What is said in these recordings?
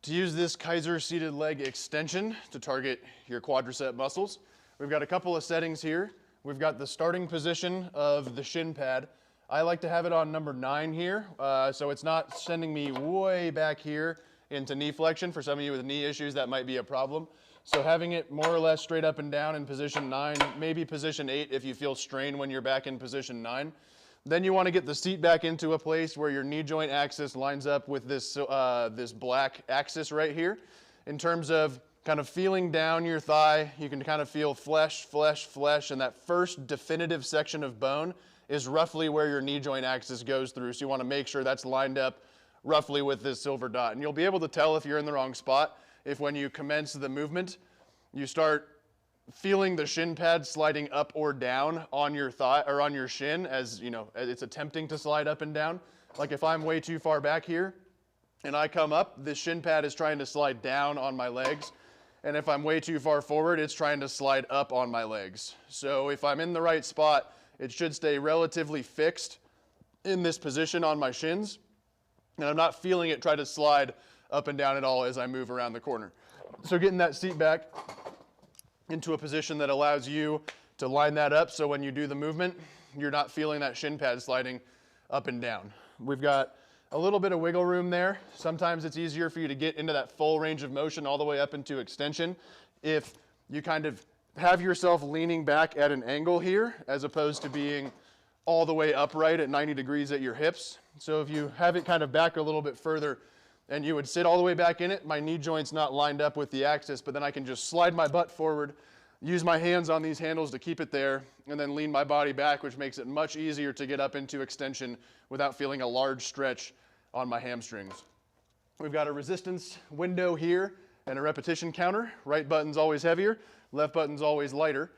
To use this Keiser Seated Leg Extension to target your quadricep muscles, we've got a couple of settings here. We've got the starting position of the shin pad. I like to have it on number 9 here, so it's not sending me way back here into knee flexion. For some of you with knee issues, that might be a problem. So having it more or less straight up and down in position 9, maybe position 8 if you feel strain when you're back in position 9. Then you want to get the seat back into a place where your knee joint axis lines up with this, this black axis right here. In terms of kind of feeling down your thigh, you can kind of feel flesh, flesh, flesh, and that first definitive section of bone is roughly where your knee joint axis goes through. So you want to make sure that's lined up roughly with this silver dot. And you'll be able to tell if you're in the wrong spot if when you commence the movement, you start feeling the shin pad sliding up or down on your thigh or on your shin as you know it's attempting to slide up and down. Like if I'm way too far back here and I come up, this shin pad is trying to slide down on my legs. And if I'm way too far forward, it's trying to slide up on my legs. So if I'm in the right spot, it should stay relatively fixed in this position on my shins. And I'm not feeling it try to slide up and down at all as I move around the corner. So getting that seat back into a position that allows you to line that up so when you do the movement, you're not feeling that shin pad sliding up and down. We've got a little bit of wiggle room there. Sometimes it's easier for you to get into that full range of motion all the way up into extension if you kind of have yourself leaning back at an angle here as opposed to being all the way upright at 90 degrees at your hips. So if you have it kind of back a little bit further and you would sit all the way back in it, my knee joint's not lined up with the axis, but then I can just slide my butt forward, use my hands on these handles to keep it there, and then lean my body back, which makes it much easier to get up into extension without feeling a large stretch on my hamstrings. We've got a resistance window here and a repetition counter. Right button's always heavier, left button's always lighter.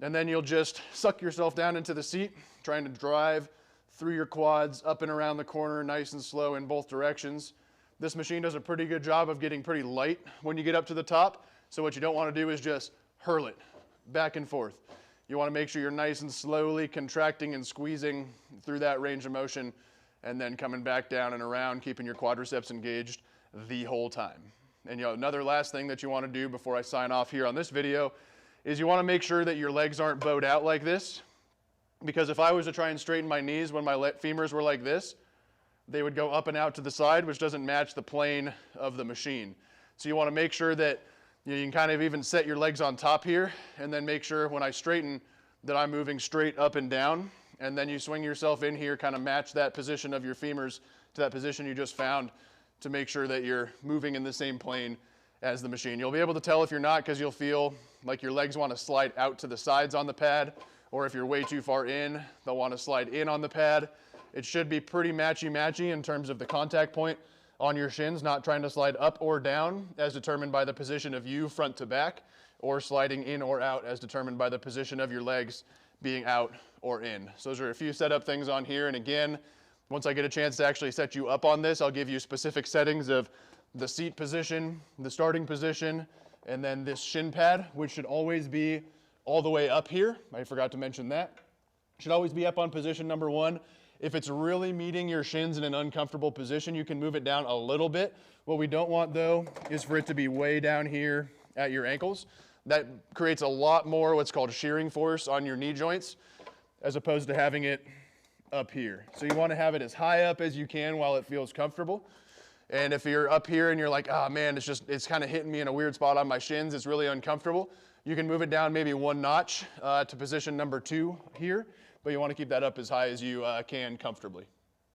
And then you'll just suck yourself down into the seat, trying to drive through your quads, up and around the corner, nice and slow in both directions. This machine does a pretty good job of getting pretty light when you get up to the top. So what you don't want to do is just hurl it back and forth. You want to make sure you're nice and slowly contracting and squeezing through that range of motion and then coming back down and around, keeping your quadriceps engaged the whole time. And another last thing that you want to do before I sign off here on this video is you want to make sure that your legs aren't bowed out like this. Because if I was to try and straighten my knees when my femurs were like this, they would go up and out to the side, which doesn't match the plane of the machine. So you want to make sure that you can kind of even set your legs on top here, and then make sure when I straighten that I'm moving straight up and down, and then you swing yourself in here, kind of match that position of your femurs to that position you just found to make sure that you're moving in the same plane as the machine. You'll be able to tell if you're not because you'll feel like your legs want to slide out to the sides on the pad, or if you're way too far in, they'll want to slide in on the pad. It should be pretty matchy-matchy in terms of the contact point on your shins, not trying to slide up or down as determined by the position of you front to back, or sliding in or out as determined by the position of your legs being out or in. So those are a few setup things on here. And again, once I get a chance to actually set you up on this, I'll give you specific settings of the seat position, the starting position, and then this shin pad, which should always be all the way up here. I forgot to mention that. Should always be up on position number 1. If it's really meeting your shins in an uncomfortable position, you can move it down a little bit. What we don't want, though, is for it to be way down here at your ankles. That creates a lot more what's called shearing force on your knee joints, as opposed to having it up here. So you want to have it as high up as you can while it feels comfortable. And if you're up here and you're like, oh man, it's kind of hitting me in a weird spot on my shins, it's really uncomfortable, you can move it down maybe 1 notch to position number 2 here. But you want to keep that up as high as you can comfortably.